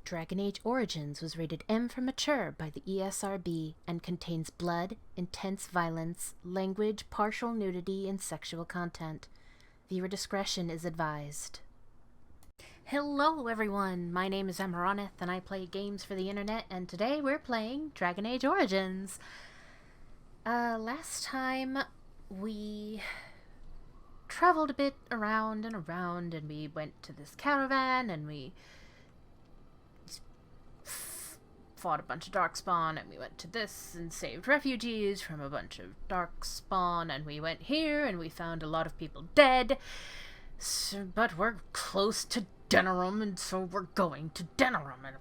Dragon Age Origins was rated M for mature by the ESRB and contains blood, intense violence, language, partial nudity, and sexual content. Viewer discretion is advised. Hello everyone, my name is Amaronith and I play games for the internet, and today we're playing Dragon Age Origins. Last time we traveled a bit around and we went to this caravan and we fought a bunch of darkspawn, and we went to this and saved refugees from a bunch of darkspawn, and we went here and we found a lot of people dead. But we're close to Denerim, and so we're going to Denerim and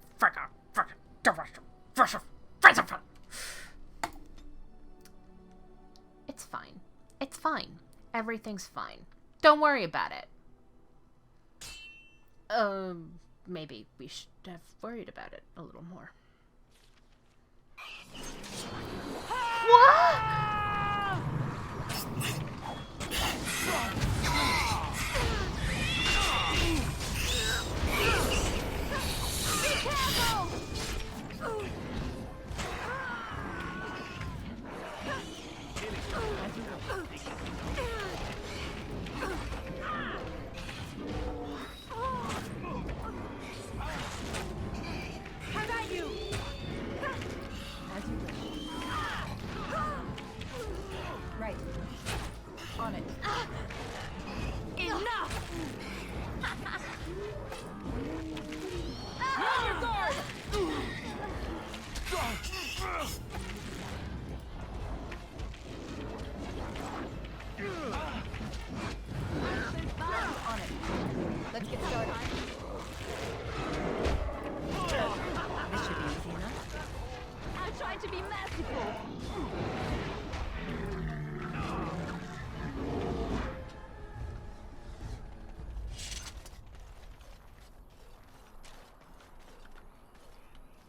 It's fine. It's fine. Everything's fine. Don't worry about it. Maybe we should have worried about it a little more. What? Let's get started. This should be easy enough. I'm trying to be merciful.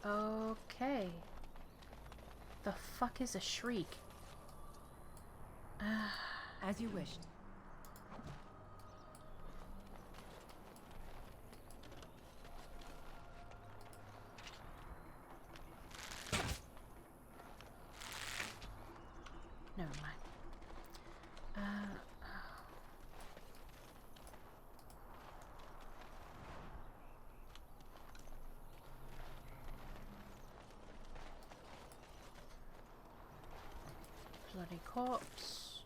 Okay. The fuck is a shriek? As you wished. Never mind. Bloody corpse.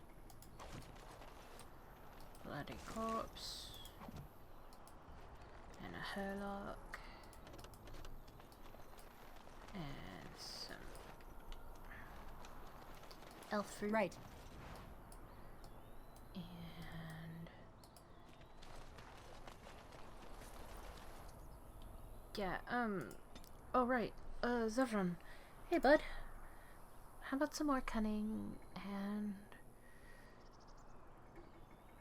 Bloody corpse. And a herlock. And some elf fruit. Right. And yeah, oh right, Zevran. Hey bud. How about some more cunning and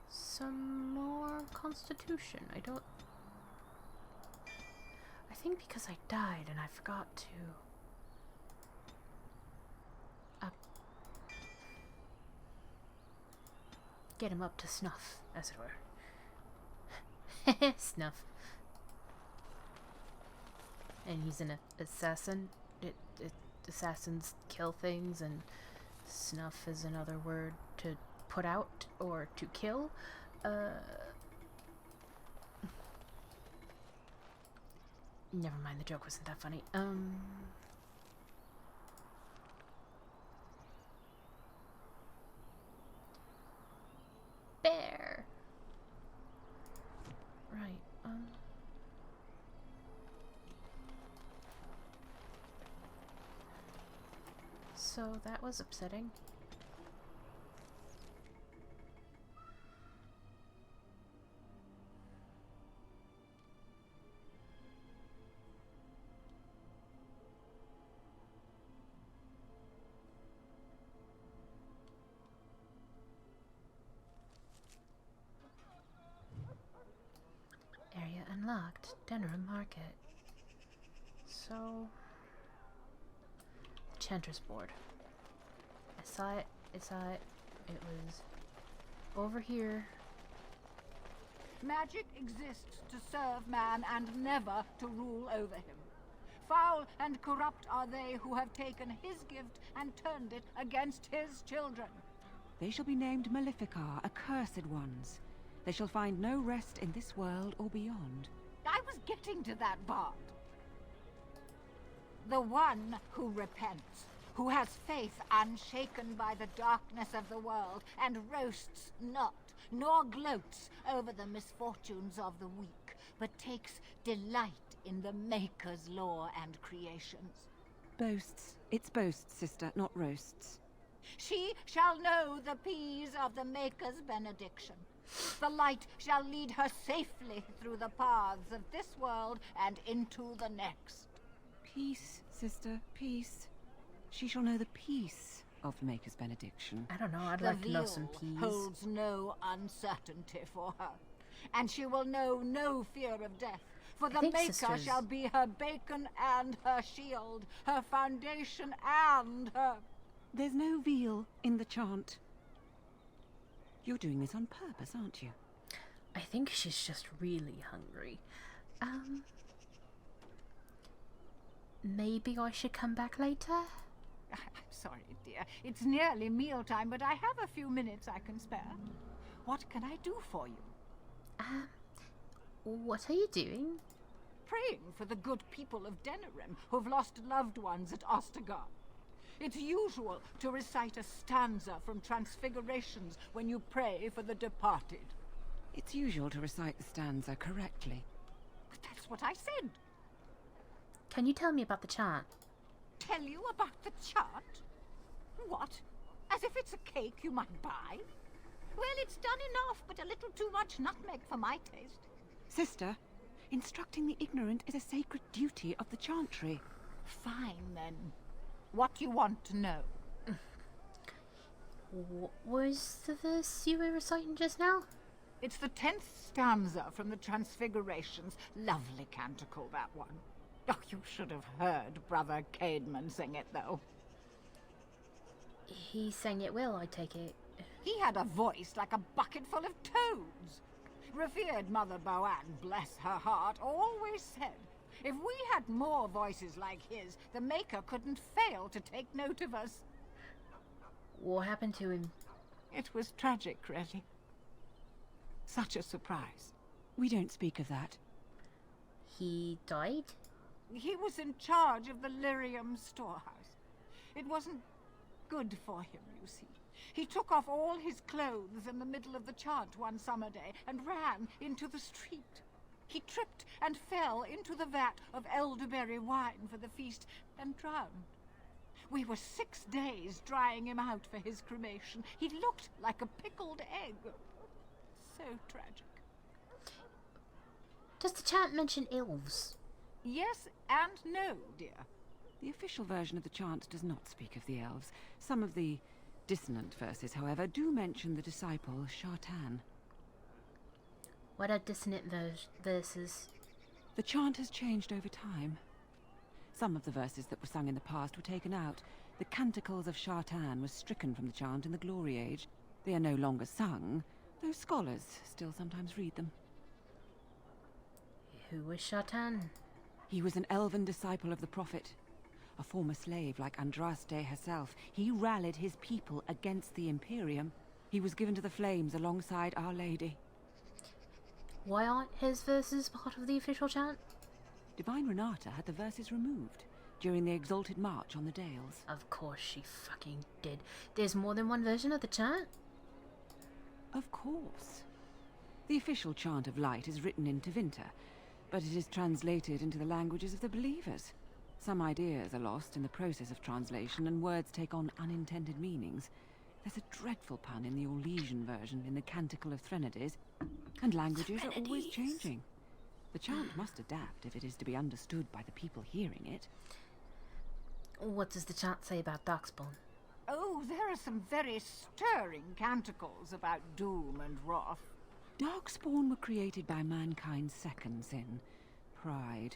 some more constitution? I think because I died and I forgot to get him up to snuff, as it were. Snuff. And he's an assassin. Assassins kill things, and snuff is another word to put out or to kill. Never mind, the joke wasn't that funny. Bear. Right, so that was upsetting. Area unlocked. Denerim Market. So... Enchantress board. I saw it. It was over here. Magic exists to serve man and never to rule over him. foul and corrupt are they who have taken his gift and turned it against his children. They shall be named Maleficar, accursed ones. They shall find no rest in this world or beyond. I was getting to that part. The one who repents, who has faith unshaken by the darkness of the world, and roasts not, nor gloats over the misfortunes of the weak, but takes delight in the Maker's law and creations. Boasts. It's boasts, sister, not roasts. She shall know the peace of the Maker's benediction. The light shall lead her safely through the paths of this world and into the next. Peace, sister, peace. She shall know the peace of the Maker's benediction. I don't know, I'd The like to know veil some peas. holds no uncertainty for her, and she will know no fear of death. For the think Maker sisters- shall be her beacon and her shield, her foundation and her... There's no veal in the chant. You're doing this on purpose, aren't you? I think she's just really hungry. Maybe I should come back later? I'm sorry, dear. It's nearly mealtime, but I have a few minutes I can spare. What can I do for you? What are you doing? Praying for the good people of Denerim who've lost loved ones at Ostergard. It's usual to recite a stanza from Transfigurations when you pray for the departed. It's usual to recite the stanza correctly. But that's what I said. Can you tell me about the chant? Tell you about the chant? What? As if it's a cake you might buy? Well, it's done enough, but a little too much nutmeg for my taste. Sister, instructing the ignorant is a sacred duty of the chantry. Fine, then. What you want to know? What was the verse you were reciting just now? It's the 10th stanza from the Transfigurations. Lovely canticle, that one. Oh, you should have heard Brother Caedmon sing it, though. He sang it well, I take it. He had a voice like a bucket full of toads. Revered Mother Boanne, bless her heart, always said, if we had more voices like his, the Maker couldn't fail to take note of us. What happened to him? It was tragic, really. Such a surprise. We don't speak of that. He died? He was in charge of the lyrium storehouse. It wasn't good for him, you see. He took off all his clothes in the middle of the chant one summer day and ran into the street. He tripped and fell into the vat of elderberry wine for the feast and drowned. We were 6 days drying him out for his cremation. He looked like a pickled egg. So tragic. Does the chant mention elves? Yes and no, dear. The official version of the chant does not speak of the elves. Some of the dissonant verses, however, do mention the disciple Shartan. What are dissonant verses? The chant has changed over time. Some of the verses that were sung in the past were taken out. The canticles of Shartan were stricken from the chant in the Glory Age. They are no longer sung, though scholars still sometimes read them. Who was Shatan? He was an elven disciple of the Prophet. A former slave like Andraste herself, he rallied his people against the Imperium. He was given to the flames alongside Our Lady. Why aren't his verses part of the official chant? Divine Renata had the verses removed during the Exalted March on the Dales. Of course she fucking did. There's more than one version of the chant? Of course. The official chant of light is written in Tevinter, but it is translated into the languages of the believers. Some ideas are lost in the process of translation, and words take on unintended meanings. There's a dreadful pun in the Orlesian version in the Canticle of Threnodies, and languages are always changing. The chant must adapt if it is to be understood by the people hearing it. What does the chant say about Darkspawn? Oh, there are some very stirring canticles about doom and wrath. Darkspawn were created by mankind's second sin, pride.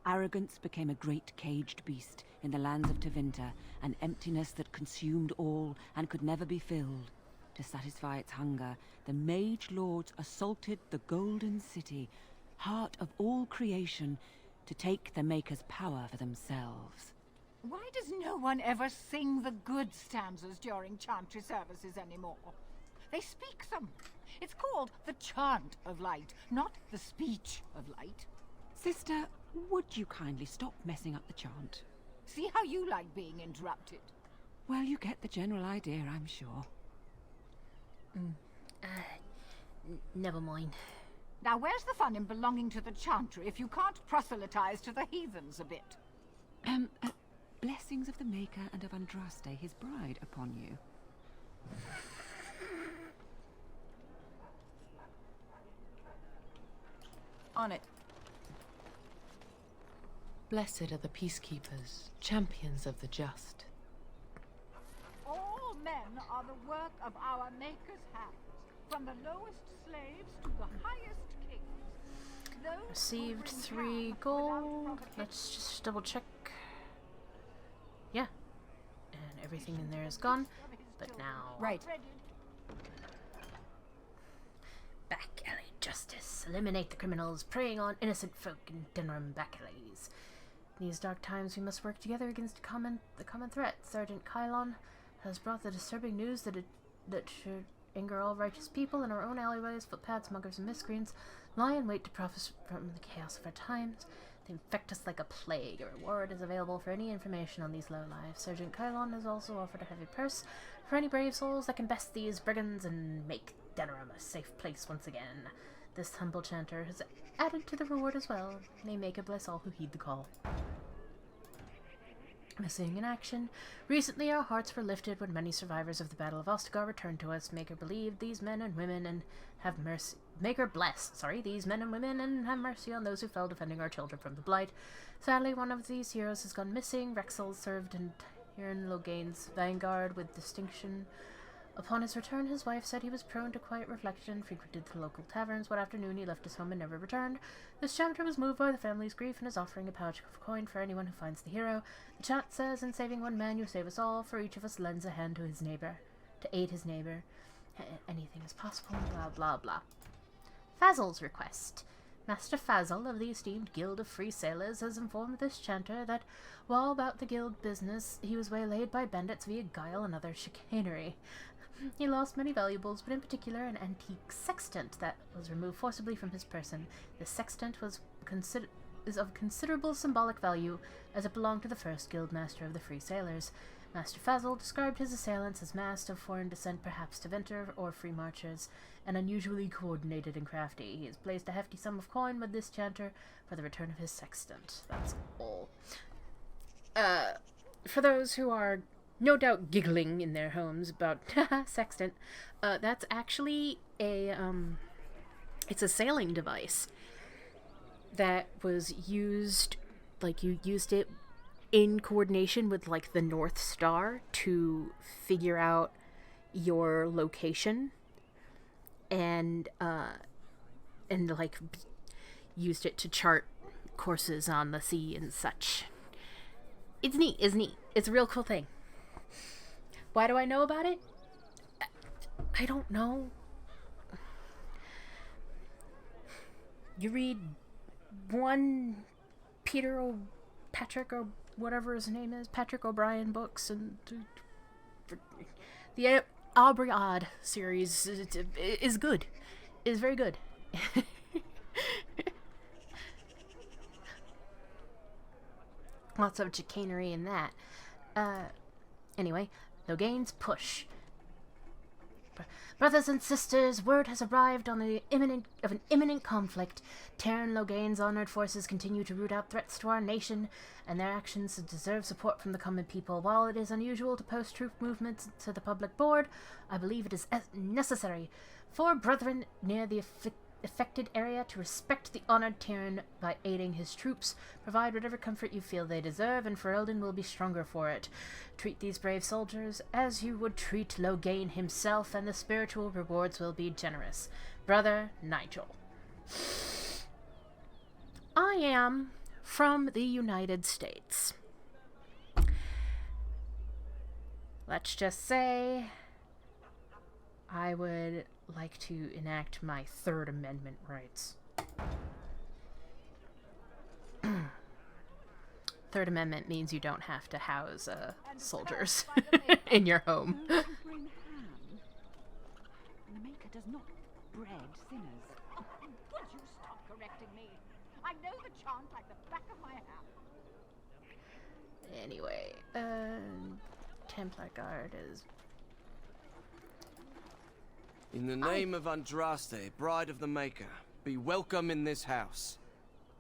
Arrogance became a great caged beast in the lands of Tevinter, an emptiness that consumed all and could never be filled. To satisfy its hunger, the mage lords assaulted the Golden City, heart of all creation, to take the Maker's power for themselves. Why does no one ever sing the good stanzas during chantry services anymore? They speak them. It's called the chant of light, not the speech of light. Sister, would you kindly stop messing up the chant? See how you like being interrupted. Well, you get the general idea, I'm sure. Never mind. Now, where's the fun in belonging to the chantry if you can't proselytize to the heathens a bit? Blessings of the Maker and of Andraste, his bride, upon you. On it. Blessed are the peacekeepers, champions of the just. All men are the work of our Maker's hands, from the lowest slaves to the highest kings. Those who Received bring 3 power gold. without Let's just double check. Yeah. And everything in there is gone. But now... Right. Back alley justice. Eliminate the criminals preying on innocent folk in Denerim back alleys. In these dark times, we must work together against the common threat. Sergeant Kylon has brought the disturbing news that should anger all righteous people in our own alleyways. Footpaths, muggers, and miscreants lie in wait to profit from the chaos of our times. They infect us like a plague. A reward is available for any information on these lowlives. Sergeant Kylon has also offered a heavy purse for any brave souls that can best these brigands and make Denerim a safe place once again. This humble chanter has added to the reward as well. May Maker bless all who heed the call. Missing in action. Recently our hearts were lifted when many survivors of the Battle of Ostagar returned to us. Maker believed these men and women and have mercy. Maker blessed, these men and women and have mercy on those who fell defending our children from the blight. Sadly, one of these heroes has gone missing. Rexel served in Tyrion Loghain's vanguard with distinction. Upon his return, his wife said he was prone to quiet reflection, frequented the local taverns. One afternoon, he left his home and never returned. This chapter was moved by the family's grief and is offering a pouch of coin for anyone who finds the hero. The chant says, in saving one man, you save us all, for each of us lends a hand to his neighbor. To aid his neighbor. Anything is possible, blah, blah, blah. Fazl's request. Master Fazl of the esteemed Guild of Free Sailors has informed this chanter that, while about the guild business, he was waylaid by bandits via guile and other chicanery. He lost many valuables, but in particular an antique sextant that was removed forcibly from his person. This sextant is of considerable symbolic value, as it belonged to the first guild master of the Free Sailors. Master Fazl described his assailants as masked of foreign descent, perhaps Tevinter or free marchers, and unusually coordinated and crafty. He has placed a hefty sum of coin with this chanter for the return of his sextant. That's all. For those who are no doubt giggling in their homes about sextant, that's actually it's a sailing device that was used, like you used it in coordination with like the North Star to figure out your location and like used it to chart courses on the sea and such. It's neat. It's a real cool thing. Why do I know about it? I don't know. You read one Patrick or whatever his name is, Patrick O'Brien books, and the Aubrey Odd series is good. Is very good. Lots of chicanery in that. Anyway, Loghain's push. Brothers and sisters, word has arrived on an imminent conflict. Terran Loghain's honored forces continue to root out threats to our nation, and their actions deserve support from the common people. While it is unusual to post troop movements to the public board, I believe it is necessary for brethren near the affected area to respect the honored Terran by aiding his troops. Provide whatever comfort you feel they deserve, and Fereldan will be stronger for it. Treat these brave soldiers as you would treat Loghain himself, and the spiritual rewards will be generous. Brother Nigel. I am from the United States. Let's just say I would like to enact my Third Amendment rights. Third Amendment means you don't have to house And soldiers cursed by the Maker. in your home. Those who bring ham. And the Maker does not bread sinners. Would you stop correcting me? I know the chant like the back of my hand. Anyway, Templar Guard is... In the name of Andraste, Bride of the Maker, be welcome in this house.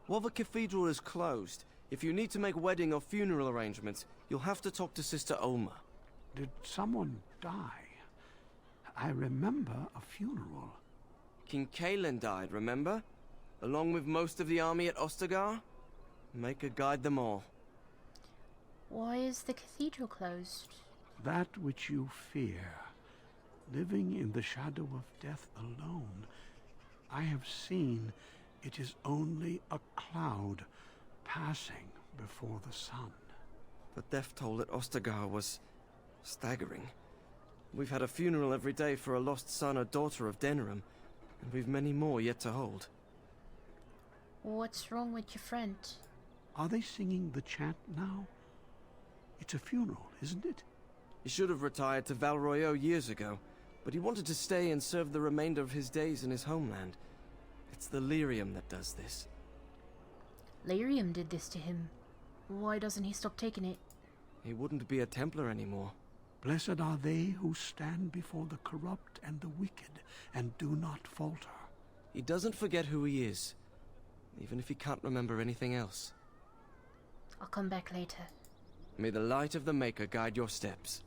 While the cathedral is closed, if you need to make wedding or funeral arrangements, you'll have to talk to Sister Olma. Did someone die? I remember a funeral. King Kalen died, remember? Along with most of the army at Ostagar? Maker guide them all. Why is the cathedral closed? That which you fear, living in the shadow of death alone, I have seen it is only a cloud passing before the sun. The death toll at Ostagar was staggering. We've had a funeral every day for a lost son or daughter of Denerim, and we've many more yet to hold. What's wrong with your friend? Are they singing the chant now? It's a funeral, isn't it? He should have retired to Valroyo years ago, but he wanted to stay and serve the remainder of his days in his homeland. It's the lyrium that does this. Lyrium did this to him. Why doesn't he stop taking it? He wouldn't be a Templar anymore. Blessed are they who stand before the corrupt and the wicked and do not falter. He doesn't forget who he is, even if he can't remember anything else. I'll come back later. May the light of the Maker guide your steps.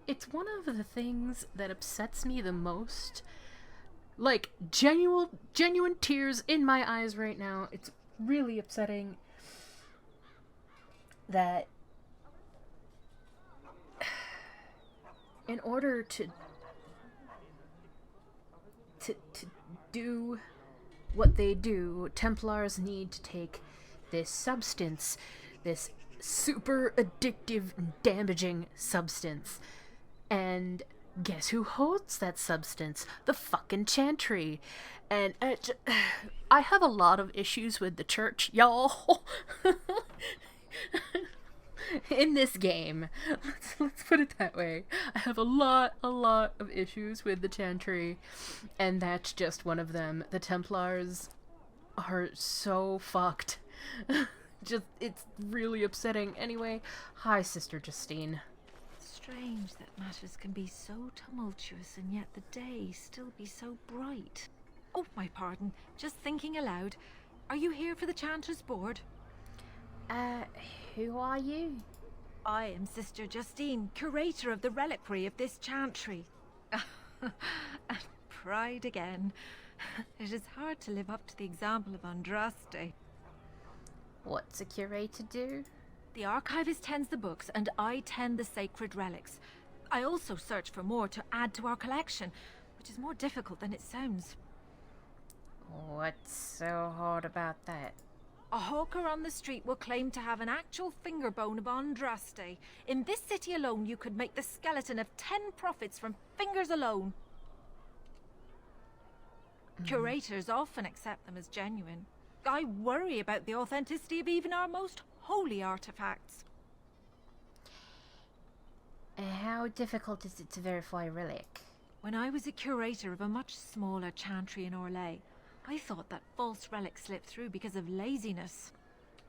It's one of the things that upsets me the most. Like, genuine tears in my eyes right now. It's really upsetting that in order to do what they do, Templars need to take this substance, this super addictive and damaging substance. And guess who holds that substance? The fucking Chantry. And I have a lot of issues with the church, y'all. In this game. Let's put it that way. I have a lot of issues with the Chantry. And that's just one of them. The Templars are so fucked. It's really upsetting. Anyway, hi, Sister Justine. Strange that matters can be so tumultuous and yet the day still be so bright. Oh, my pardon. Just thinking aloud. Are you here for the Chanter's Board? Who are you? I am Sister Justine, curator of the reliquary of this chantry. And pride again. It is hard to live up to the example of Andraste. What's a curator do? The archivist tends the books, and I tend the sacred relics. I also search for more to add to our collection, which is more difficult than it sounds. What's so hard about that? A hawker on the street will claim to have an actual finger bone of Andraste. In this city alone, you could make the skeleton of 10 prophets from fingers alone. Curators often accept them as genuine. I worry about the authenticity of even our most holy artifacts. How difficult is it to verify a relic? When I was a curator of a much smaller chantry in Orlais, I thought that false relics slipped through because of laziness.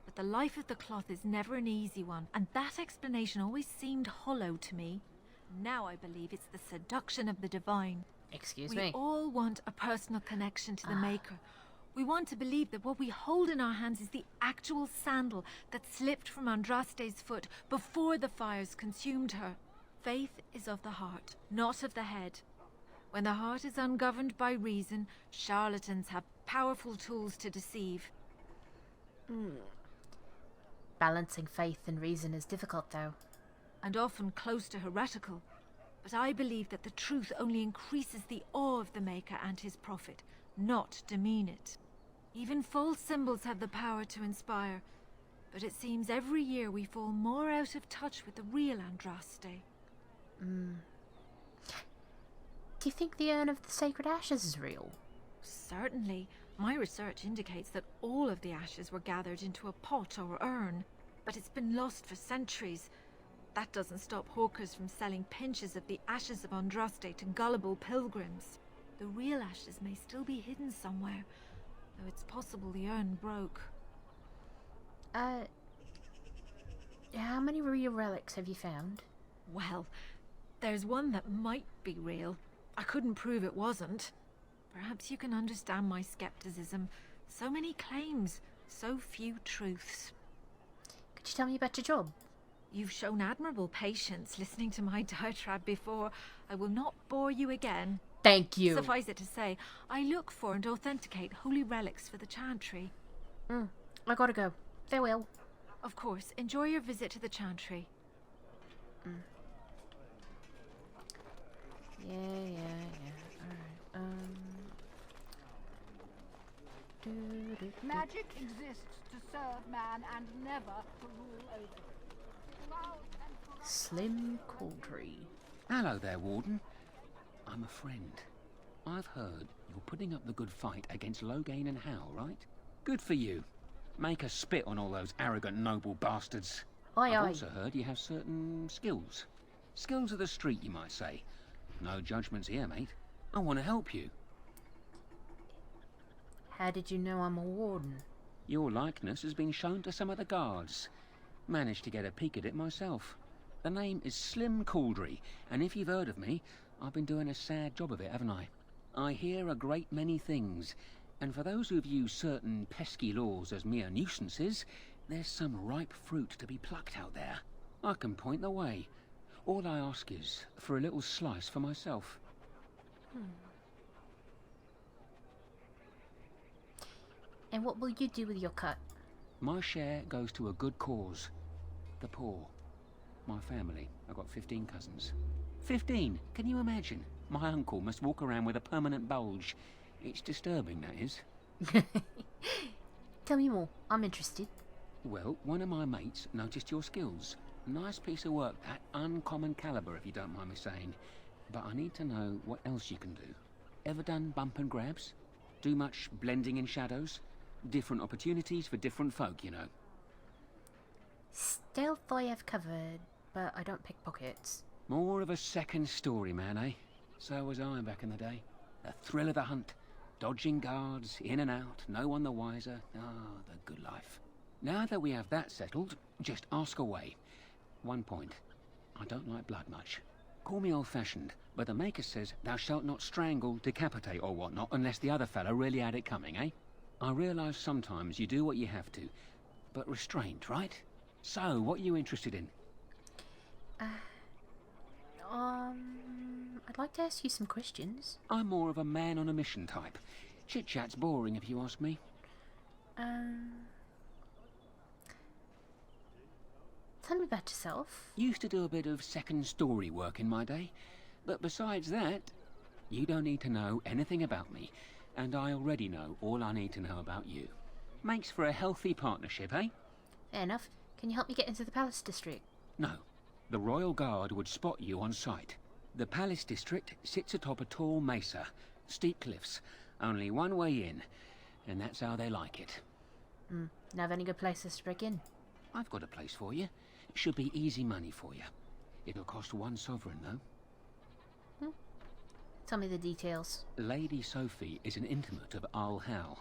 But the life of the cloth is never an easy one, and that explanation always seemed hollow to me. Now I believe it's the seduction of the divine. Excuse We me. all want a personal connection to the Maker. We want to believe that what we hold in our hands is the actual sandal that slipped from Andraste's foot before the fires consumed her. Faith is of the heart, not of the head. When the heart is ungoverned by reason, charlatans have powerful tools to deceive. Balancing faith and reason is difficult, though. And often close to heretical. But I believe that the truth only increases the awe of the Maker and his prophet, not demean it. Even false symbols have the power to inspire, but it seems every year we fall more out of touch with the real Andraste. Do you think the urn of the sacred ashes is real? Certainly. My research indicates that all of the ashes were gathered into a pot or urn, but it's been lost for centuries. That doesn't stop hawkers from selling pinches of the ashes of Andraste to gullible pilgrims. The real ashes may still be hidden somewhere, though it's possible the urn broke. How many real relics have you found? Well, there's one that might be real. I couldn't prove it wasn't. Perhaps you can understand my skepticism. So many claims, so few truths. Could you tell me about your job? You've shown admirable patience listening to my diatribe before. I will not bore you again. Thank you. Suffice it to say, I look for and authenticate holy relics for the chantry. I gotta go. Farewell. Of course, enjoy your visit to the chantry. Yeah. Alright, Magic exists to serve man and never to rule over him. Loud and corrupt. Slim Cauldry. Hello there, Warden. I'm a friend. I've heard you're putting up the good fight against Loghain and Howe, right? Good for you. Make us spit on all those arrogant noble bastards. Aye, I've aye. also heard you have certain skills. Skills of the street, you might say. No judgments here, mate. I want to help you. How did you know I'm a warden? Your likeness has been shown to some of the guards. Managed to get a peek at it myself. The name is Slim Cauldry, and if you've heard of me, I've been doing a sad job of it, haven't I? I hear a great many things, and for those who view certain pesky laws as mere nuisances, there's some ripe fruit to be plucked out there. I can point the way. All I ask is for a little slice for myself. And what will you do with your cut? My share goes to a good cause. The poor. My family. I've got 15 cousins. 15! Can you imagine? My uncle must walk around with a permanent bulge. It's disturbing, that is. Tell me more. I'm interested. Well, one of my mates noticed your skills. Nice piece of work, that. Uncommon caliber, if you don't mind me saying. But I need to know what else you can do. Ever done bump and grabs? Do much blending in shadows? Different opportunities for different folk, you know. Stealth I have covered, but I don't pickpockets. More of a second story man, eh? So was I back in the day. The thrill of the hunt. Dodging guards, in and out, no one the wiser. Ah, the good life. Now that we have that settled, just ask away. One point. I don't like blood much. Call me old-fashioned, but the Maker says thou shalt not strangle, decapitate or whatnot unless the other fella really had it coming, eh? I realise sometimes you do what you have to, but restraint, right? So, what are you interested in? I'd like to ask you some questions. I'm more of a man on a mission type. Chit-chat's boring if you ask me. Tell me about yourself. Used to do a bit of second story work in my day, but besides that, you don't need to know anything about me, and I already know all I need to know about you. Makes for a healthy partnership, eh? Fair enough. Can you help me get into the Palace District? No. The Royal Guard would spot you on sight. The Palace District sits atop a tall mesa, steep cliffs, only one way in, and that's how they like it. Know of any good places to break in? I've got a place for you. It should be easy money for you. It'll cost 1 sovereign, though. Tell me the details. Lady Sophie is an intimate of Al Howe.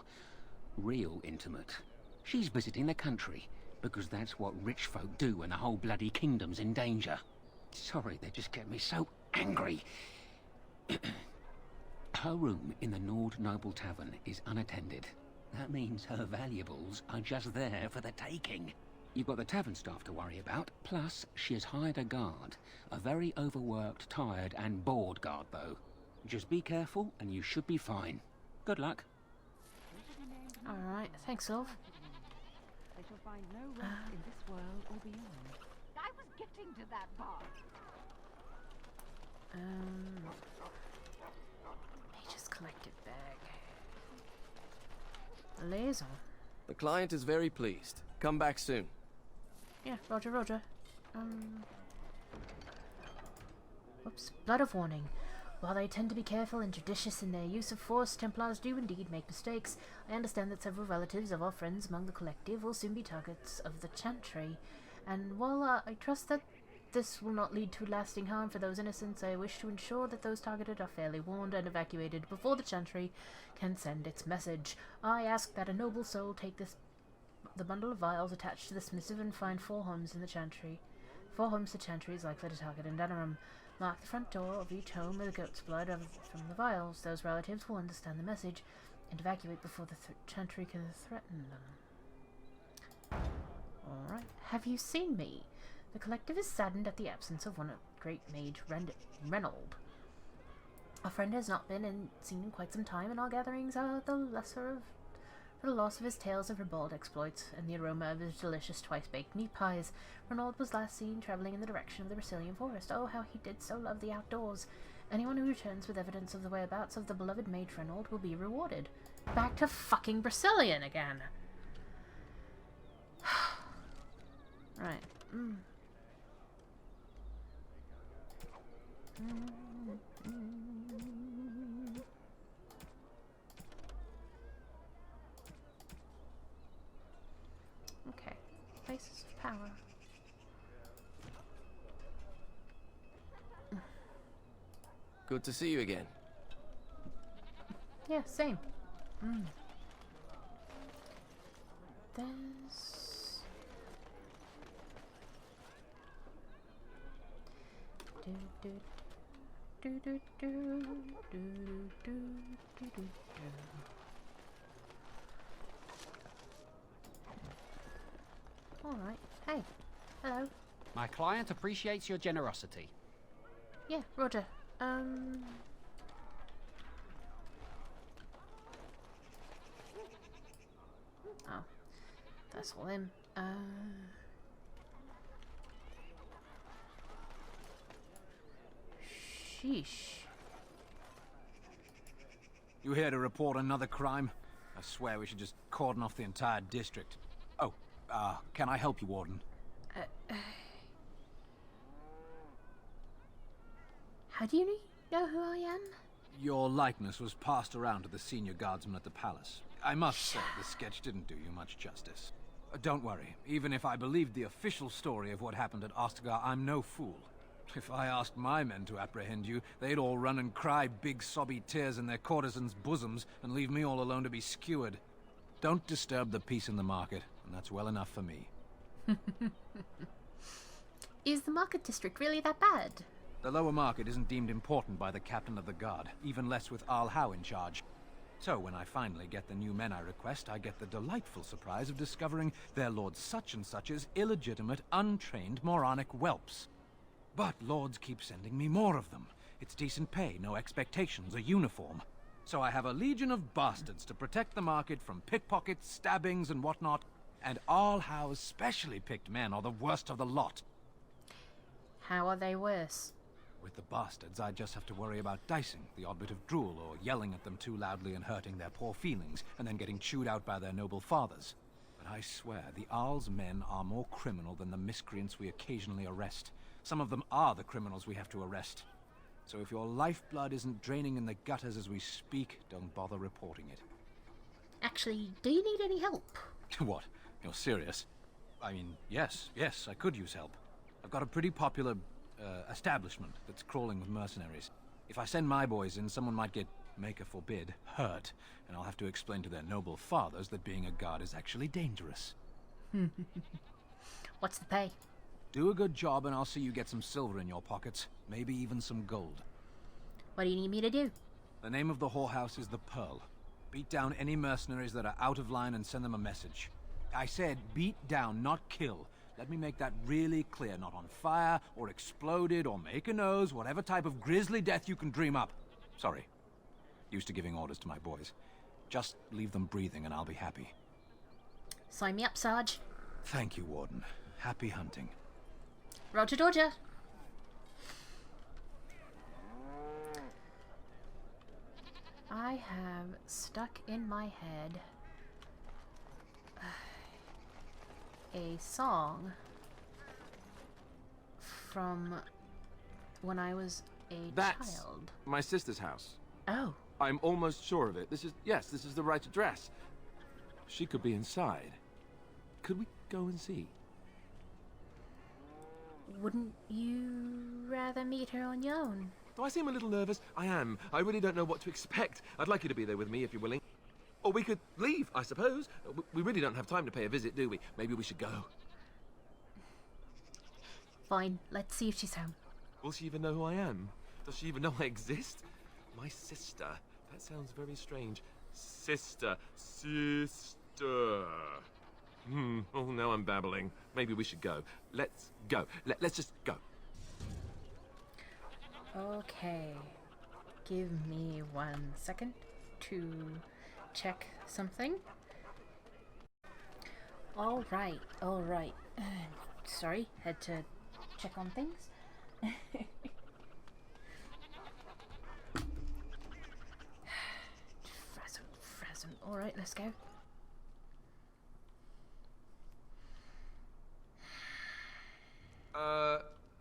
Real intimate. She's visiting the country, because that's what rich folk do when the whole bloody kingdom's in danger. Sorry, they just get me so angry. Her room in the Nord Noble Tavern is unattended. That means her valuables are just there for the taking. You've got the tavern staff to worry about, plus she has hired a guard. A very overworked, tired and bored guard, though. Just be careful and you should be fine. Good luck. Alright, thanks, love. They shall find no rest in this world or beyond. I was getting to that part. Mage's collected bag. Liaison. The client is very pleased. Come back soon. Yeah, roger. Whoops. Blood of warning. While they tend to be careful and judicious in their use of force, Templars do indeed make mistakes. I understand that several relatives of our friends among the collective will soon be targets of the Chantry, and while I trust that this will not lead to lasting harm for those innocents, I wish to ensure that those targeted are fairly warned and evacuated before the Chantry can send its message. I ask that a noble soul take the bundle of vials attached to this missive and find 4 homes in the Chantry. 4 homes the Chantry is likely to target in Denerim. Mark the front door of each home with a goat's blood from the vials. Those relatives will understand the message and evacuate before the Chantry can threaten them. Alright. Have you seen me? The collective is saddened at the absence of one great mage, Reynold. Our friend has not been seen in quite some time, and our gatherings are the loss of his tales of ribald exploits and the aroma of his delicious twice-baked meat pies. Reynold was last seen travelling in the direction of the Brazilian forest. Oh, how he did so love the outdoors. Anyone who returns with evidence of the whereabouts of the beloved mage Reynold will be rewarded. Back to fucking Brazilian again. Right. Okay. Places of power. Good to see you again. Yeah, same. There's... Alright. Hey. Hello. My client appreciates your generosity. Yeah, Roger. Oh. That's all him. Sheesh. You here to report another crime? I swear we should just cordon off the entire district. Oh, can I help you, Warden? How do you know who I am? Your likeness was passed around to the senior guardsman at the palace. I must say, the sketch didn't do you much justice. Don't worry, even if I believed the official story of what happened at Ostagar, I'm no fool. If I asked my men to apprehend you, they'd all run and cry big sobby tears in their courtesans' bosoms and leave me all alone to be skewered. Don't disturb the peace in the market, and that's well enough for me. Is the market district really that bad? The lower market isn't deemed important by the captain of the guard, even less with Al Howe in charge. So when I finally get the new men I request, I get the delightful surprise of discovering their Lord Such-and-Such's illegitimate, untrained, moronic whelps. But lords keep sending me more of them. It's decent pay, no expectations, a uniform. So I have a legion of bastards to protect the market from pickpockets, stabbings, and whatnot, and Al Howe's specially picked men are the worst of the lot. How are they worse? With the bastards, I just have to worry about dicing, the odd bit of drool, or yelling at them too loudly and hurting their poor feelings, and then getting chewed out by their noble fathers. But I swear, the Arl's men are more criminal than the miscreants we occasionally arrest. Some of them are the criminals we have to arrest. So if your lifeblood isn't draining in the gutters as we speak, don't bother reporting it. Actually, do you need any help? What? You're serious? I mean, yes, I could use help. I've got a pretty popular establishment that's crawling with mercenaries. If I send my boys in, someone might get, maker forbid, hurt, and I'll have to explain to their noble fathers that being a guard is actually dangerous. What's the pay? Do a good job and I'll see you get some silver in your pockets, maybe even some gold. What do you need me to do? The name of the whorehouse is the Pearl. Beat down any mercenaries that are out of line and send them a message. I said beat down, not kill. Let me make that really clear. Not on fire, or exploded, or make a nose, whatever type of grisly death you can dream up. Sorry. Used to giving orders to my boys. Just leave them breathing and I'll be happy. Sign me up, Sarge. Thank you, Warden. Happy hunting. Roger, Dodger. I have stuck in my head a song from when I was That's child. my sister's house. Oh. I'm almost sure of it. This is the right address. She could be inside. Could we go and see? Wouldn't you rather meet her on your own? Do I seem a little nervous? I am. I really don't know what to expect. I'd like you to be there with me if you're willing. Or we could leave, I suppose. We really don't have time to pay a visit, do we? Maybe we should go. Fine, let's see if she's home. Will she even know who I am? Does she even know I exist? My sister. That sounds very strange. Sister. Oh, now I'm babbling. Maybe we should go. Let's go. Let's just go. Okay. Give me 1 second to check something. All right. Sorry, had to check on things. Frozen. All right, let's go.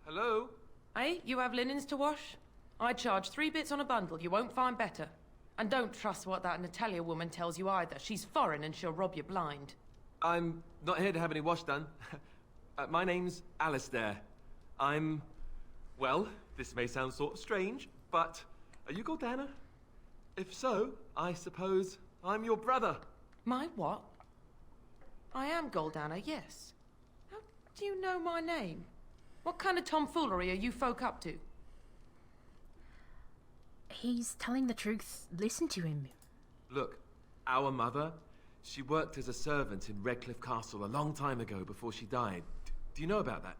Hello? Hey, you have linens to wash? I charge 3 bits on a bundle. You won't find better. And don't trust what that Natalia woman tells you either. She's foreign and she'll rob you blind. I'm not here to have any wash done. My name's Alistair. Well, this may sound sort of strange, but are you Goldana? If so, I suppose I'm your brother. My what? I am Goldana, yes. How do you know my name? What kind of tomfoolery are you folk up to? He's telling the truth. Listen to him. Look, our mother, she worked as a servant in Redcliffe Castle a long time ago before she died. Do you know about that?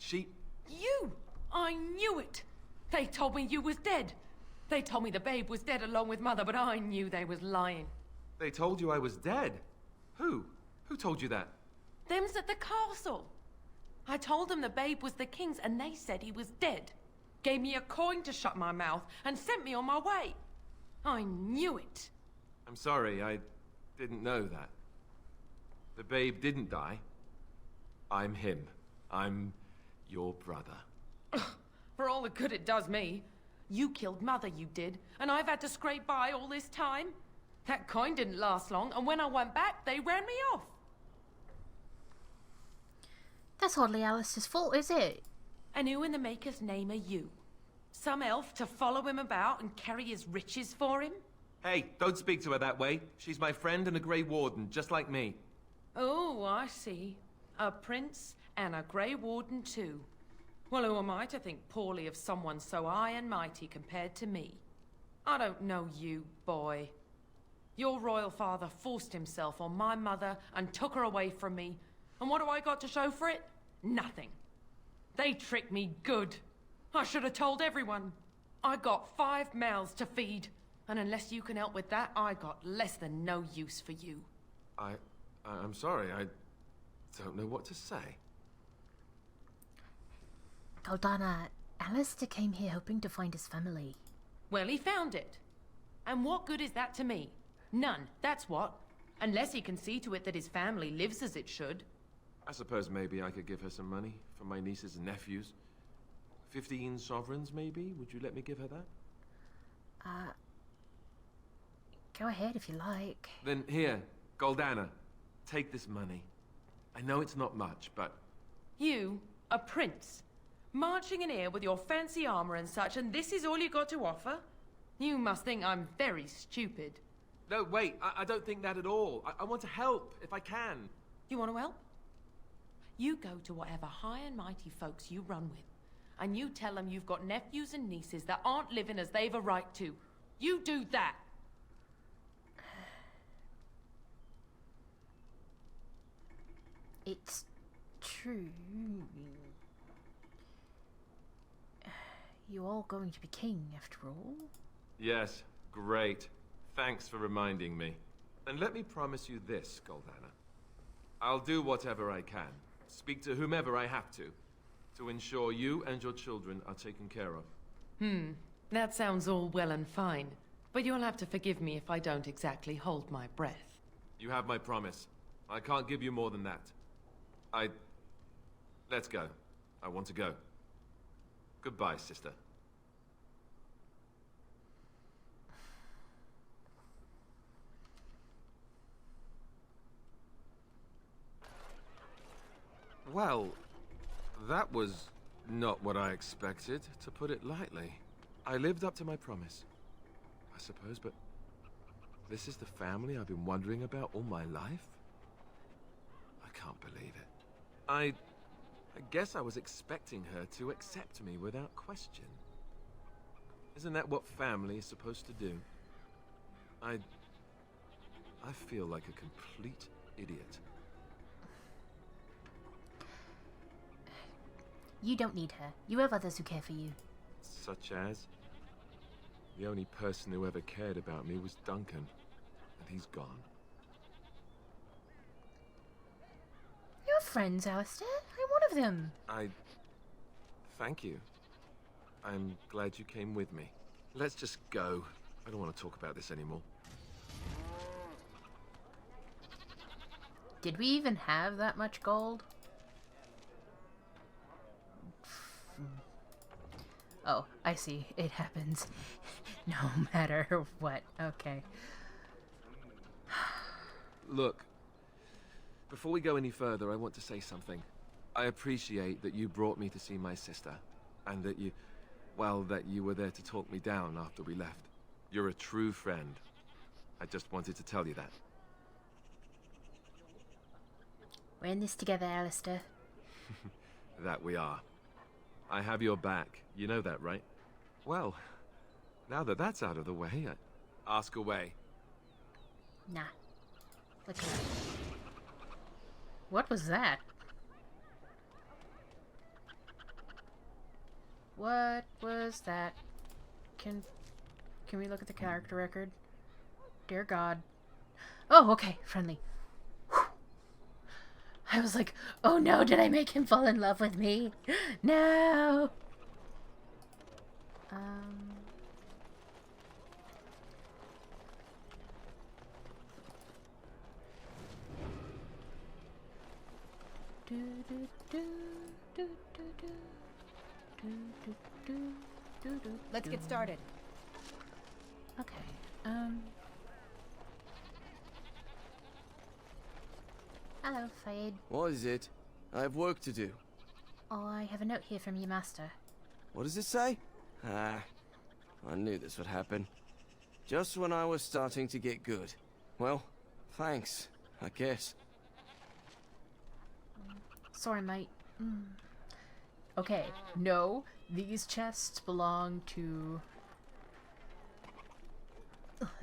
You! I knew it! They told me you was dead. They told me the babe was dead along with mother, but I knew they was lying. They told you I was dead? Who? Who told you that? Them's at the castle. I told them the babe was the king's and they said he was dead. Gave me a coin to shut my mouth and sent me on my way. I knew it. I'm sorry, I didn't know that. The babe didn't die. I'm him. I'm your brother. For all the good it does me. You killed mother, you did, and I've had to scrape by all this time. That coin didn't last long, and when I went back, they ran me off. That's hardly Alice's fault, is it? And who in the Maker's name are you? Some elf to follow him about and carry his riches for him? Hey, don't speak to her that way. She's my friend and a Grey Warden, just like me. Oh, I see. A prince and a Grey Warden too. Well, who am I to think poorly of someone so high and mighty compared to me? I don't know you, boy. Your royal father forced himself on my mother and took her away from me. And what do I got to show for it? Nothing. They tricked me good. I should have told everyone. I got 5 mouths to feed. And unless you can help with that, I got less than no use for you. I'm sorry, I don't know what to say. Goldana, Alistair came here hoping to find his family. Well, he found it. And what good is that to me? None, that's what. Unless he can see to it that his family lives as it should. I suppose maybe I could give her some money for my nieces and nephews. 15 sovereigns, maybe? Would you let me give her that? Go ahead if you like. Then here, Goldana, take this money. I know it's not much, but... You, a prince, marching in here with your fancy armor and such, and this is all you got to offer? You must think I'm very stupid. No, wait, I don't think that at all. I want to help, if I can. You want to help? You go to whatever high and mighty folks you run with, and you tell them you've got nephews and nieces that aren't living as they've a right to. You do that. It's true. You're all going to be king, after all. Yes, great. Thanks for reminding me. And let me promise you this, Goldana. I'll do whatever I can, speak to whomever I have to ensure you and your children are taken care of. That sounds all well and fine, but you'll have to forgive me if I don't exactly hold my breath. You have my promise. I can't give you more than that. Let's go. I want to go. Goodbye, sister. Well, that was not what I expected, to put it lightly. I lived up to my promise, I suppose, but this is the family I've been wondering about all my life? I can't believe it. I guess I was expecting her to accept me without question. Isn't that what family is supposed to do? I feel like a complete idiot. You don't need her. You have others who care for you. Such as? The only person who ever cared about me was Duncan, and he's gone. You're friends, Alistair. I'm one of them. Thank you. I'm glad you came with me. Let's just go. I don't want to talk about this anymore. Did we even have that much gold? Oh, I see. It happens. No matter what. Okay. Look, before we go any further, I want to say something. I appreciate that you brought me to see my sister, and that you were there to talk me down after we left. You're a true friend. I just wanted to tell you that. We're in this together, Alistair. That we are. I have your back. You know that, right? Well, now that that's out of the way, ask away. Nah. Okay. What was that? What was that? Can we look at the character record? Dear God. Oh, okay. Friendly. Whew. I was like, oh no, did I make him fall in love with me? No! Let's get started. Okay. Hello, Fade. What is it? I have work to do. Oh, I have a note here from your master. What does it say? Ah, I knew this would happen. Just when I was starting to get good. Well, thanks, I guess. Sorry, mate. Okay, no, these chests belong to...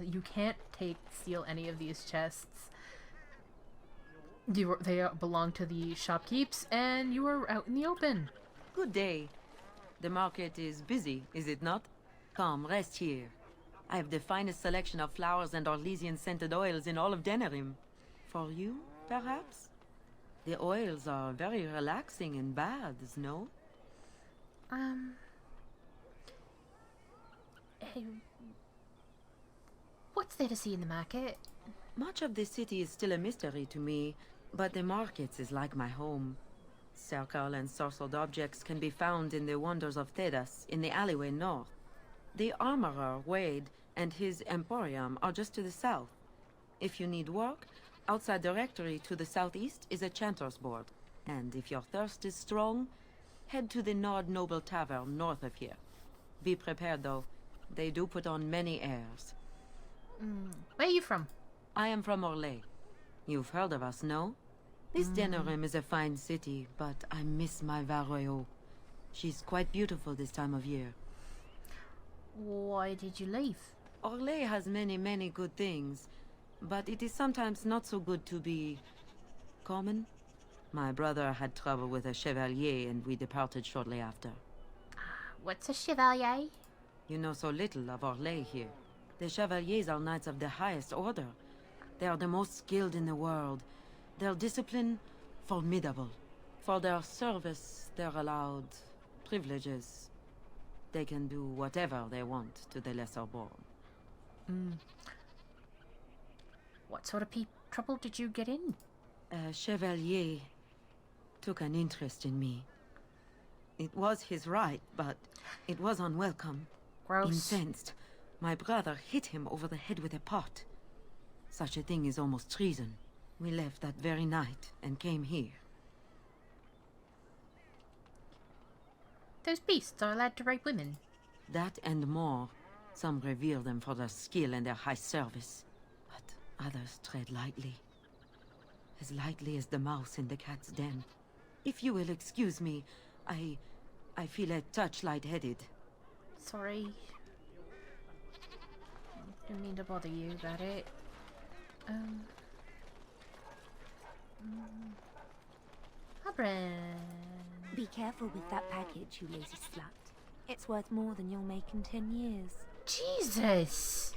You can't steal any of these chests. They belong to the shopkeepers, and you are out in the open. Good day. The market is busy, is it not? Come, rest here. I have the finest selection of flowers and Orlesian-scented oils in all of Denerim. For you, perhaps? The oils are very relaxing in baths, no? Hey, what's there to see in the market? Much of the city is still a mystery to me, but the markets is like my home. Circle and sorcelled objects can be found in the wonders of Thedas, in the alleyway north. The armorer, Wade, and his emporium are just to the south. If you need work, outside the rectory to the southeast is a chanter's board. And if your thirst is strong, head to the Nord Noble Tavern north of here. Be prepared, though. They do put on many airs. Where are you from? I am from Orlais. You've heard of us, no? This Denerim is a fine city, but I miss my Varroyo. She's quite beautiful this time of year. Why did you leave? Orlais has many, many good things, but it is sometimes not so good to be... common? My brother had trouble with a chevalier, and we departed shortly after. What's a chevalier? You know so little of Orlais here. The chevaliers are knights of the highest order. They are the most skilled in the world. Their discipline, formidable. For their service, they're allowed privileges. They can do whatever they want to the lesser born. What sort of trouble did you get in? A chevalier took an interest in me. It was his right, but it was unwelcome. Gross. Incensed, my brother hit him over the head with a pot. Such a thing is almost treason. We left that very night and came here. Those beasts are allowed to rape women. That and more. Some revere them for their skill and their high service, but others tread lightly. As lightly as the mouse in the cat's den. If you will excuse me, I feel a touch lightheaded. Sorry. Didn't mean to bother you about it. Abram. Be careful with that package, you lazy slut. It's worth more than you'll make in 10 years. Jesus!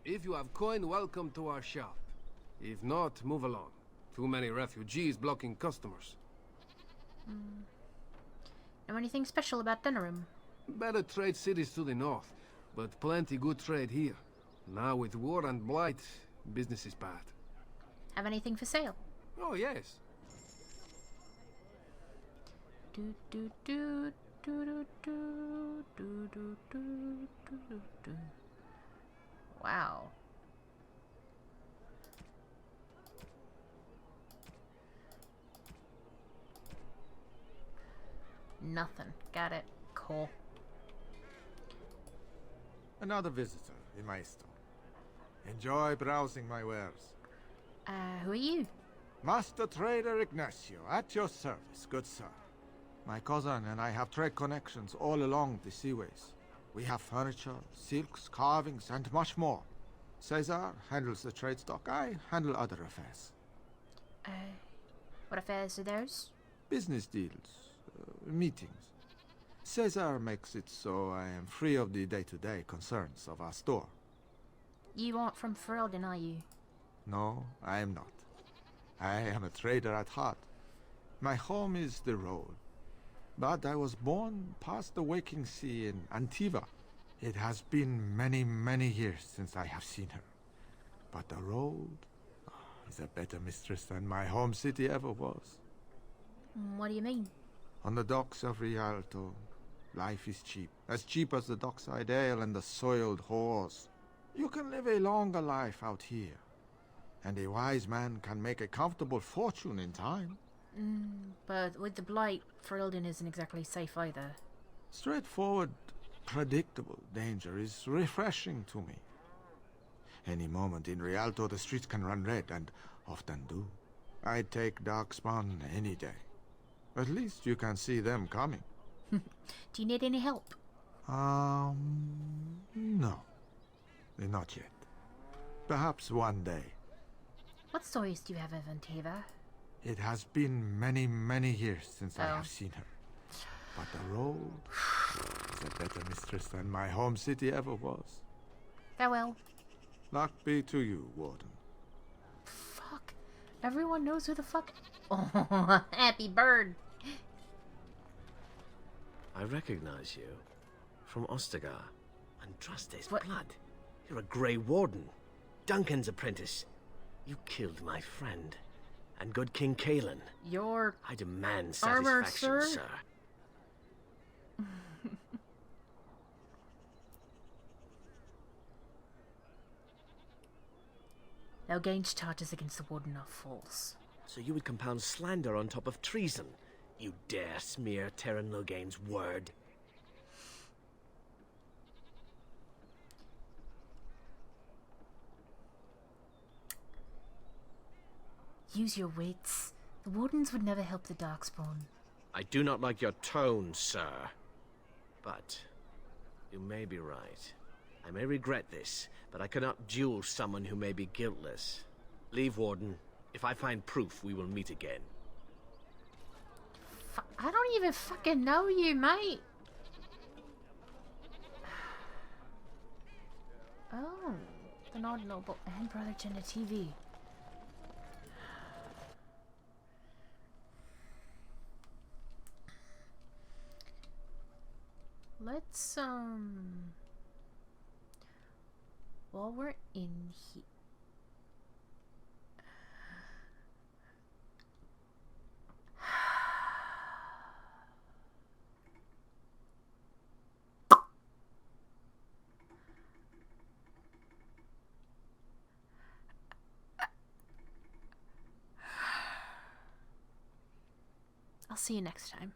If you have coin, welcome to our shop. If not, move along. Too many refugees blocking customers. Know anything special about Denerim? Better trade cities to the north, but plenty good trade here. Now with war and blight, business is bad. Have anything for sale? Oh, yes. Do do do do do do do do do do do. Wow. Nothing. Got it. Cool. Another visitor in my store. Enjoy browsing my wares. Who are you? Master Trader Ignacio, at your service, good sir. My cousin and I have trade connections all along the seaways. We have furniture, silks, carvings, and much more. Cesar handles the trade stock. I handle other affairs. What affairs are those? Business deals, meetings. Cesar makes it so I am free of the day-to-day concerns of our store. You aren't from Fereldan, are you? No, I am not. I am a trader at heart. My home is the road. But I was born past the waking sea in Antiva. It has been many, many years since I have seen her. But the road is a better mistress than my home city ever was. What do you mean? On the docks of Rialto, life is cheap. As cheap as the dockside ale and the soiled whores. You can live a longer life out here. And a wise man can make a comfortable fortune in time. But with the blight, Fereldan isn't exactly safe either. Straightforward, predictable danger is refreshing to me. Any moment in Rialto the streets can run red, and often do. I'd take Darkspawn any day. At least you can see them coming. Do you need any help? No. Not yet. Perhaps one day. What stories do you have of Antiva? It has been many, many years since I have seen her. But the road is a better mistress than my home city ever was. Farewell. Luck be to you, Warden. Fuck. Everyone knows who the fuck... Oh, happy bird. I recognize you. From Ostagar. Andraste's blood. You're a Grey Warden. Duncan's apprentice. You killed my friend. And good King Kalen. Your I demand armor, satisfaction, sir. Logain's charges against the Warden are false. So you would compound slander on top of treason? You dare smear Terran Logain's word? Use your wits. The Wardens would never help the Darkspawn. I do not like your tone, sir. But you may be right. I may regret this, but I cannot duel someone who may be guiltless. Leave, Warden. If I find proof, we will meet again. I don't even fucking know you, mate. Oh, the Nod Noble and Brother Jenna TV. Let's, while we're in here... I'll see you next time.